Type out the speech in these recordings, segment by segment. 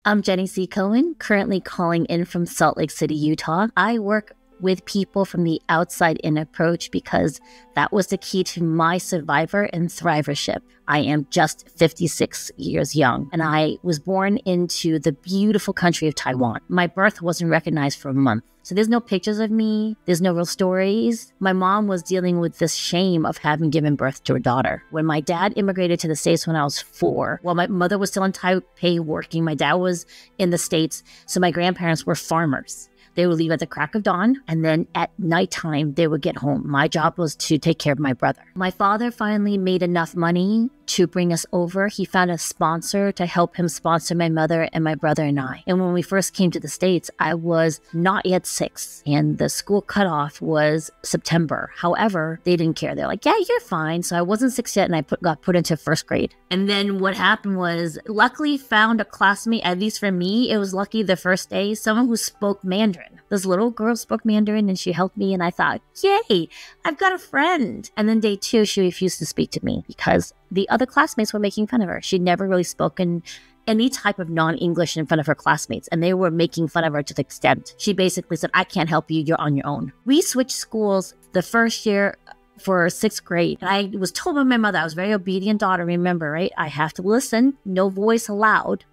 I'm Jenny C. Cohen, currently calling in from Salt Lake City, Utah. I work with people from the outside in approach because that was the key to my survivor and thrivership. I am just 56 years young, and I was born into the beautiful country of Taiwan. My birth wasn't recognized for a month. So there's no pictures of me. There's no real stories. My mom was dealing with this shame of having given birth to a daughter. When my dad immigrated to the States when I was 4, while my mother was still in Taipei working, my dad was in the States, so my grandparents were farmers. They would leave at the crack of dawn, and then at nighttime, they would get home. My job was to take care of my brother. My father finally made enough money to bring us over. He found a sponsor to help him sponsor my mother and my brother and I. And when we first came to the States, I was not yet 6, and the school cutoff was September. However, they didn't care. They're like, yeah, you're fine. So I wasn't 6 yet, and I got put into 1st grade. And then what happened was, luckily found a classmate, at least for me, it was lucky the first day, someone who spoke Mandarin. This little girl spoke Mandarin, and she helped me, and I thought, yay, I've got a friend. And then day 2, she refused to speak to me because the other classmates were making fun of her. She'd never really spoken any type of non-English in front of her classmates, and they were making fun of her to the extent she basically said, I can't help you, you're on your own. We switched schools the first year for 6th grade, and I was told by my mother, I was a very obedient daughter, remember, right? I have to listen, no voice allowed.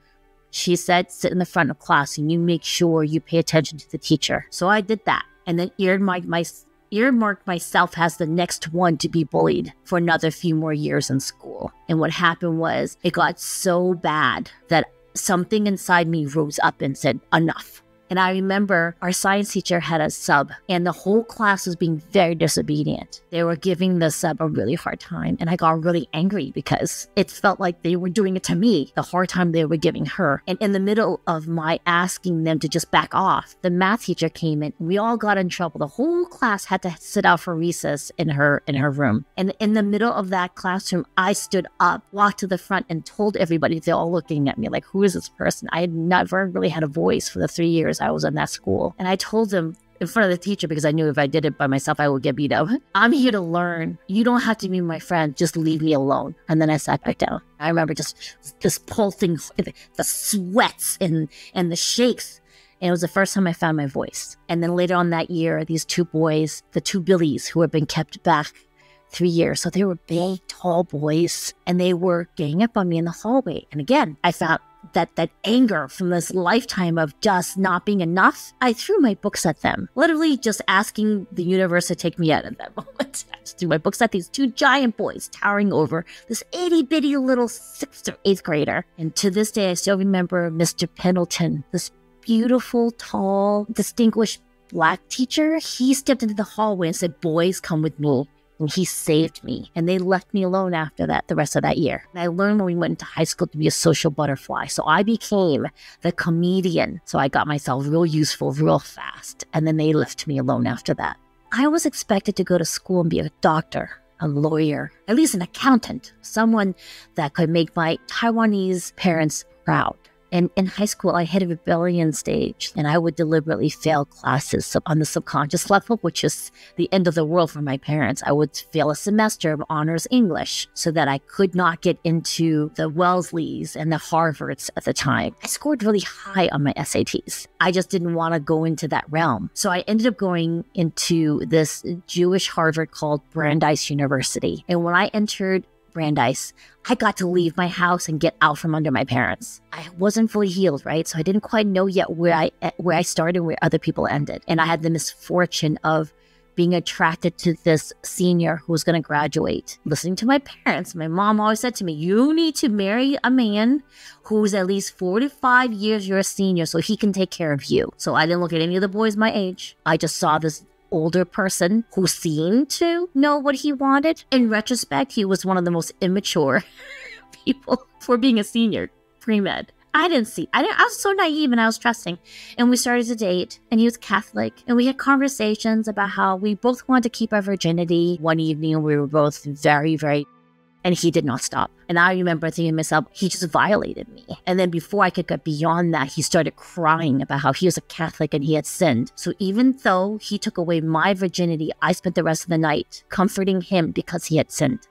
She said, sit in the front of class and you make sure you pay attention to the teacher. So I did that, and then earmarked myself as the next one to be bullied for another few more years in school. And what happened was it got so bad that something inside me rose up and said, enough. And I remember our science teacher had a sub, and the whole class was being very disobedient. They were giving the sub a really hard time, and I got really angry because it felt like they were doing it to me, the hard time they were giving her. And in the middle of my asking them to just back off, the math teacher came in. We all got in trouble. The whole class had to sit out for recess in her room. And in the middle of that classroom, I stood up, walked to the front, and told everybody. They're all looking at me like, who is this person? I had never really had a voice for the 3 years I was in that school. And I told them in front of the teacher, because I knew if I did it by myself, I would get beat up. I'm here to learn. You don't have to be my friend. Just leave me alone. And then I sat back down. I remember just this pulsing, the sweats and the shakes. And it was the first time I found my voice. And then later on that year, these 2 boys, the 2 Billies who had been kept back 3 years. So they were big, tall boys, and they were ganging up on me in the hallway. And again, I found that anger from this lifetime of just not being enough. I threw my books at them, literally just asking the universe to take me out of that moment. I just threw my books at these 2 giant boys towering over this itty-bitty little 6th or 8th grader. And to this day, I still remember Mr. Pendleton, this beautiful, tall, distinguished Black teacher. He stepped into the hallway and said, boys, come with me. And he saved me. And they left me alone after that, the rest of that year. And I learned when we went into high school to be a social butterfly. So I became the comedian. So I got myself real useful real fast. And then they left me alone after that. I was expected to go to school and be a doctor, a lawyer, at least an accountant, someone that could make my Taiwanese parents proud. And in high school, I hit a rebellion stage, and I would deliberately fail classes on the subconscious level, which is the end of the world for my parents. I would fail a semester of honors English so that I could not get into the Wellesleys and the Harvards at the time. I scored really high on my SATs. I just didn't want to go into that realm. So I ended up going into this Jewish Harvard called Brandeis University. And when I entered Brandeis, I got to leave my house and get out from under my parents. I wasn't fully healed, right? So I didn't quite know yet where I started and where other people ended. And I had the misfortune of being attracted to this senior who was going to graduate. Listening to my parents, my mom always said to me, you need to marry a man who's at least 4 to 5 years your senior so he can take care of you. So I didn't look at any of the boys my age. I just saw this older person who seemed to know what he wanted. In retrospect, he was one of the most immature people for being a senior pre-med. I was so naive and I was trusting. And we started to date, and he was Catholic, and we had conversations about how we both wanted to keep our virginity. One evening, we were both very, very, and he did not stop. And I remember thinking to myself, he just violated me. And then before I could get beyond that, he started crying about how he was a Catholic and he had sinned. So even though he took away my virginity, I spent the rest of the night comforting him because he had sinned.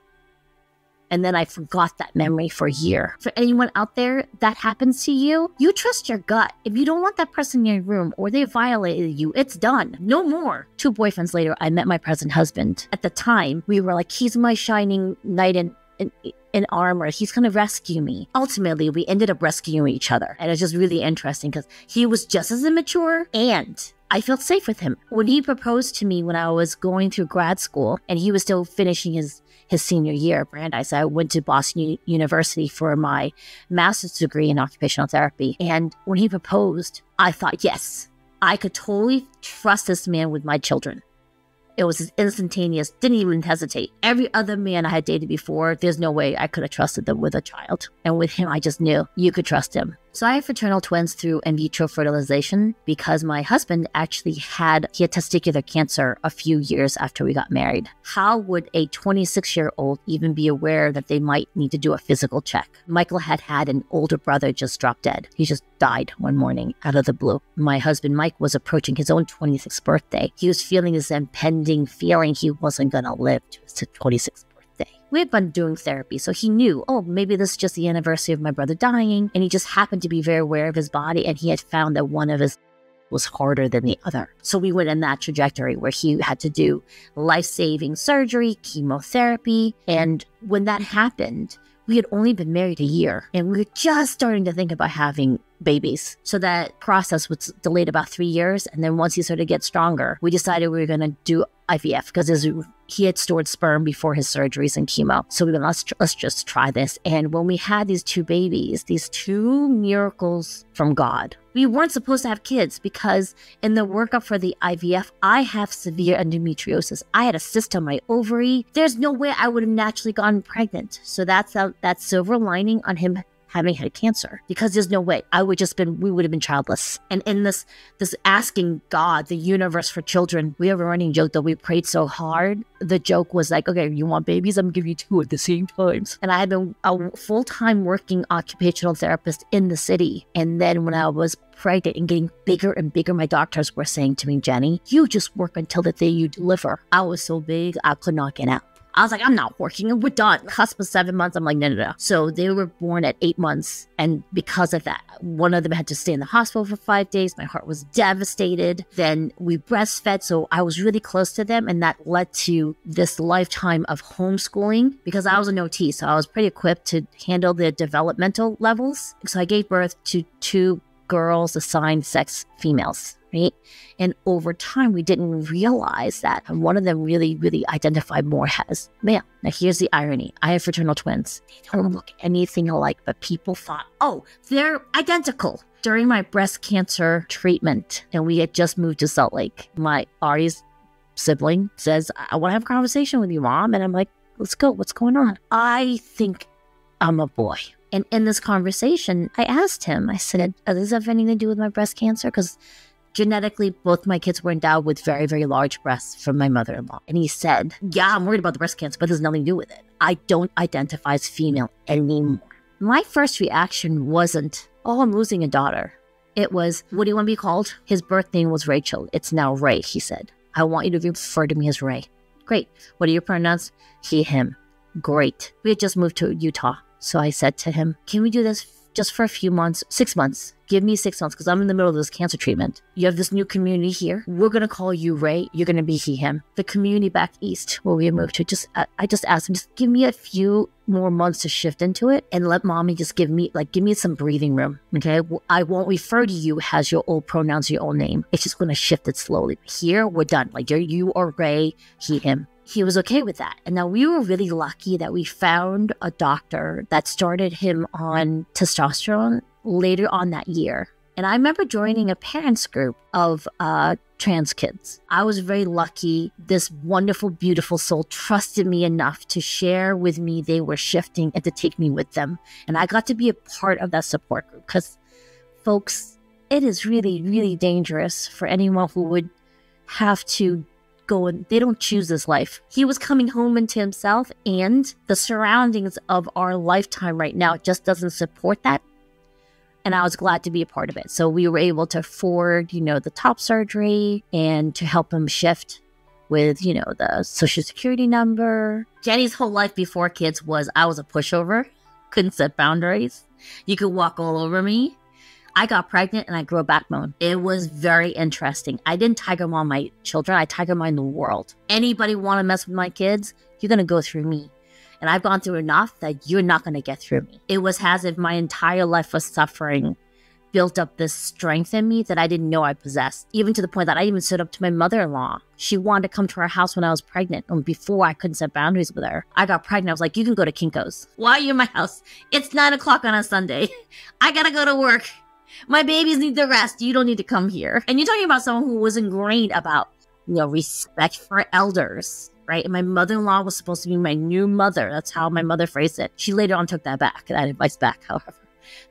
And then I forgot that memory for a year. For anyone out there that happens to you, you trust your gut. If you don't want that person in your room or they violated you, it's done. No more. 2 boyfriends later, I met my present husband. At the time, we were like, he's my shining knight in armor. He's going to rescue me. Ultimately, we ended up rescuing each other. And it's just really interesting because he was just as immature and I felt safe with him. When he proposed to me when I was going through grad school and he was still finishing his senior year at Brandeis, I went to Boston University for my master's degree in occupational therapy. And when he proposed, I thought, yes, I could totally trust this man with my children. It was instantaneous, didn't even hesitate. Every other man I had dated before, there's no way I could have trusted them with a child. And with him, I just knew you could trust him. So I have fraternal twins through in vitro fertilization because my husband actually had testicular cancer a few years after we got married. How would a 26-year-old even be aware that they might need to do a physical check? Michael had an older brother just drop dead. He just died one morning out of the blue. My husband, Mike, was approaching his own 26th birthday. He was feeling this impending feeling he wasn't going to live to his 26th birthday. We had been doing therapy, so he knew, oh, maybe this is just the anniversary of my brother dying, and he just happened to be very aware of his body, and he had found that one of his was harder than the other. So we went in that trajectory where he had to do life-saving surgery, chemotherapy, and when that happened, we had only been married a year, and we were just starting to think about having babies. So that process was delayed about 3 years, and then once he started to get stronger, we decided we were going to do IVF because he had stored sperm before his surgeries and chemo. So we went, let's just try this. And when we had these 2 babies, these 2 miracles from God, we weren't supposed to have kids because in the workup for the IVF, I have severe endometriosis. I had a cyst on my ovary. There's no way I would have naturally gotten pregnant. So that's that silver lining on him having had cancer, because there's no way we would have been childless. And in this asking God, the universe for children, we have a running joke that we prayed so hard. The joke was like, okay, you want babies? I'm gonna give you 2 at the same time. And I had been a full-time working occupational therapist in the city. And then when I was pregnant and getting bigger and bigger, my doctors were saying to me, Jenny, you just work until the day you deliver. I was so big, I could not get out. I was like, I'm not working. We're done. Cusp of 7 months. I'm like, no. So they were born at 8 months. And because of that, one of them had to stay in the hospital for 5 days. My heart was devastated. Then we breastfed. So I was really close to them. And that led to this lifetime of homeschooling because I was an OT. So I was pretty equipped to handle the developmental levels. So I gave birth to 2 girls assigned sex females. Right? And over time, we didn't realize that one of them really, really identified more as male. Now, here's the irony. I have fraternal twins. They don't look anything alike, but people thought, oh, they're identical. During my breast cancer treatment, and we had just moved to Salt Lake, my Ari's sibling says, I want to have a conversation with you, Mom. And I'm like, let's go. What's going on? I think I'm a boy. And in this conversation, I asked him, I said, does this have anything to do with my breast cancer? Because genetically, both my kids were endowed with very, very large breasts from my mother-in-law. And he said, yeah, I'm worried about the breast cancer, but there's nothing to do with it. I don't identify as female anymore. My first reaction wasn't, oh, I'm losing a daughter. It was, what do you want to be called? His birth name was Rachel. It's now Ray, he said. I want you to refer to me as Ray. Great. What are your pronouns? He, him. Great. We had just moved to Utah. So I said to him, can we do this just for a few months, 6 months? Give me 6 months because I'm in the middle of this cancer treatment. You have this new community here. We're going to call you Ray. You're going to be he, him. The community back east where we moved to, I just asked him, just give me a few more months to shift into it and let mommy just give me some breathing room. Okay. I won't refer to you as your old pronouns, your old name. It's just going to shift it slowly. Here, we're done. Like you are Ray, he, him. He was okay with that. And now we were really lucky that we found a doctor that started him on testosterone later on that year. And I remember joining a parents group of trans kids. I was very lucky. This wonderful, beautiful soul trusted me enough to share with me they were shifting and to take me with them. And I got to be a part of that support group because, folks, it is really, really dangerous for anyone who would have to go and they don't choose this life. He was coming home into himself, and the surroundings of our lifetime right now just doesn't support that. And I was glad to be a part of it. So we were able to afford, the top surgery and to help him shift. with, you know, the social security number. Jenny's whole life before kids was I was a pushover, couldn't set boundaries. You could walk all over me. I got pregnant and I grew a backbone. It was very interesting. I didn't tiger mom my children. I tiger mom the world. Anybody want to mess with my kids, you're going to go through me. And I've gone through enough that you're not going to get through me. It was as if my entire life was suffering, built up this strength in me that I didn't know I possessed. Even to the point that I even stood up to my mother-in-law. She wanted to come to our house when I was pregnant. And before I couldn't set boundaries with her. I got pregnant. I was like, you can go to Kinko's. Why are you in my house? It's 9 o'clock on a Sunday. I got to go to work. My babies need to rest. You don't need to come here. And you're talking about someone who was ingrained about, you know, respect for elders. Right? And my mother-in-law was supposed to be my new mother. That's how my mother phrased it. She later on took that advice back, however.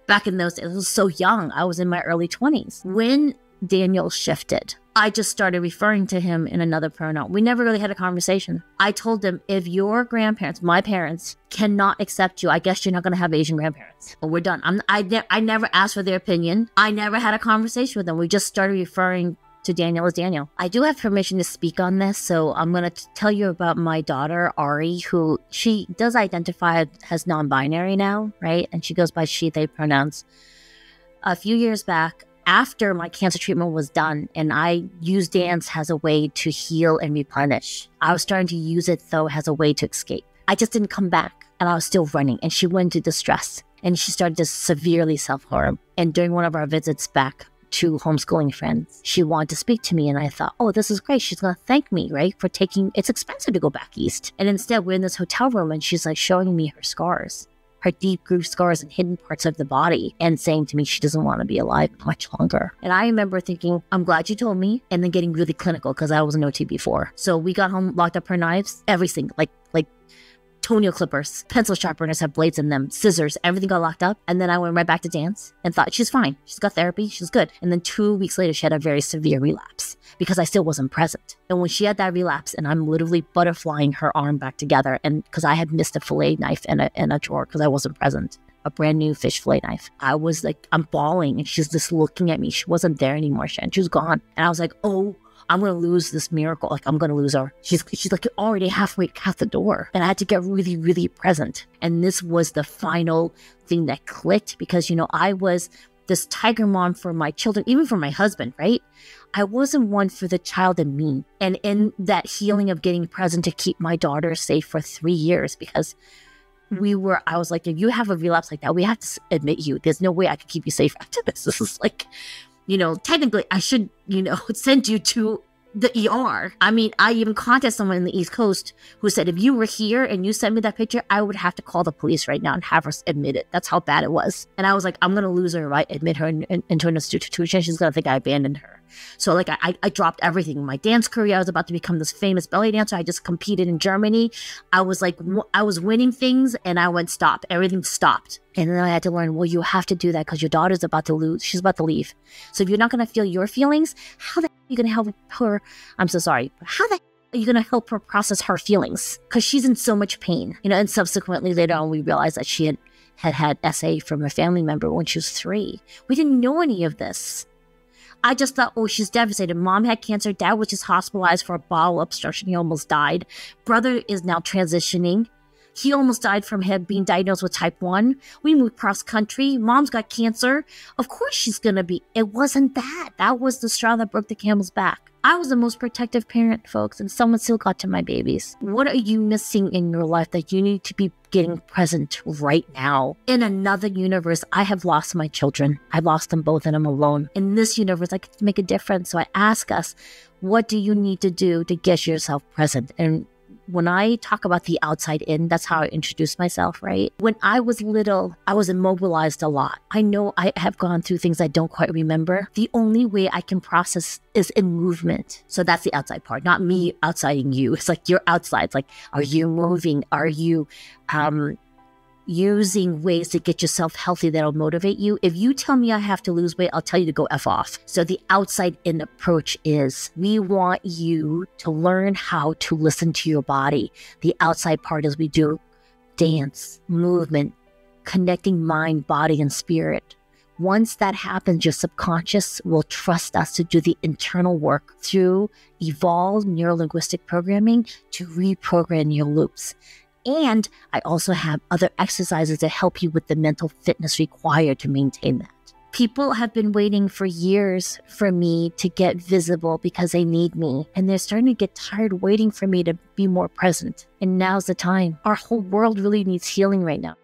Back in those days, I was so young. I was in my early 20s. When Daniel shifted, I just started referring to him in another pronoun. We never really had a conversation. I told him, if your grandparents, my parents, cannot accept you, I guess you're not going to have Asian grandparents. But we're done. I never asked for their opinion. I never had a conversation with them. We just started referring to Daniel as Daniel. I do have permission to speak on this, so I'm going to tell you about my daughter, Ari, who she does identify as non-binary now, right? And she goes by she, they pronouns. A few years back, after my cancer treatment was done, and I used dance as a way to heal and replenish, I was starting to use it, though, as a way to escape. I just didn't come back, and I was still running, and she went into distress, and she started to severely self-harm. And during one of our visits back to homeschooling friends, she wanted to speak to me, and I thought, oh, this is great. She's going to thank me, right, for taking, it's expensive to go back east. And instead, we're in this hotel room, and she's like showing me her scars, her deep groove scars and hidden parts of the body, and saying to me she doesn't want to be alive much longer. And I remember thinking, I'm glad you told me, and then getting really clinical because I was an OT before. So we got home, locked up her knives, everything, like toenail clippers, pencil sharpeners have blades in them, scissors, everything got locked up. And then I went right back to dance and thought, she's fine. She's got therapy. She's good. And then 2 weeks later, she had a very severe relapse because I still wasn't present. And when she had that relapse, and I'm literally butterflying her arm back together, and because I had missed a fillet knife in a drawer because I wasn't present, a brand new fish fillet knife. I was like, I'm bawling, and she's just looking at me. She wasn't there anymore. She was gone. And I was like, oh, I'm going to lose this miracle. Like, I'm going to lose her. She's like already halfway out the door. And I had to get really, really present. And this was the final thing that clicked because, you know, I was this tiger mom for my children, even for my husband, right? I wasn't one for the child in me. And in that healing of getting present to keep my daughter safe for 3 years, because I was like, if you have a relapse like that, we have to admit you. There's no way I could keep you safe after this. This is like, you know, technically I should, you know, send you to the ER. I mean, I even contacted someone in the East Coast who said, if you were here and you sent me that picture, I would have to call the police right now and have her admit it. That's how bad it was. And I was like, I'm going to lose her, right? Admit her into an institution. She's going to think I abandoned her. So like I dropped everything. My dance career, I was about to become this famous belly dancer. I just competed in Germany. I was like, I was winning things, and I went stop. Everything stopped. And then I had to learn, well, you have to do that because your daughter's about to lose. She's about to leave. So if you're not going to feel your feelings, how the hell are you going to help her? I'm so sorry. But how the hell are you going to help her process her feelings? Because she's in so much pain. You know, and subsequently later on, we realized that she had SA from a family member when she was 3. We didn't know any of this. I just thought, oh, she's devastated. Mom had cancer. Dad was just hospitalized for a bowel obstruction. He almost died. Brother is now transitioning. He almost died from him being diagnosed with type 1. We moved cross country. Mom's got cancer. Of course she's going to be. It wasn't that. That was the straw that broke the camel's back. I was the most protective parent, folks, and someone still got to my babies. What are you missing in your life that you need to be getting present right now? In another universe, I have lost my children. I've lost them both and I'm alone. In this universe, I get to make a difference. So I ask us, what do you need to do to get yourself present? And when I talk about the outside in, that's how I introduce myself, right? When I was little, I was immobilized a lot. I know I have gone through things I don't quite remember. The only way I can process is in movement. So that's the outside part, not me outsiding you. It's like you're outside. It's like, are you moving? Are you using ways to get yourself healthy that'll motivate you? If you tell me I have to lose weight, I'll tell you to go F off. So the outside in approach is we want you to learn how to listen to your body. The outside part is we do dance, movement, connecting mind, body, and spirit. Once that happens, your subconscious will trust us to do the internal work through evolved neurolinguistic programming to reprogram your loops. And I also have other exercises to help you with the mental fitness required to maintain that. People have been waiting for years for me to get visible because they need me. And they're starting to get tired waiting for me to be more present. And now's the time. Our whole world really needs healing right now.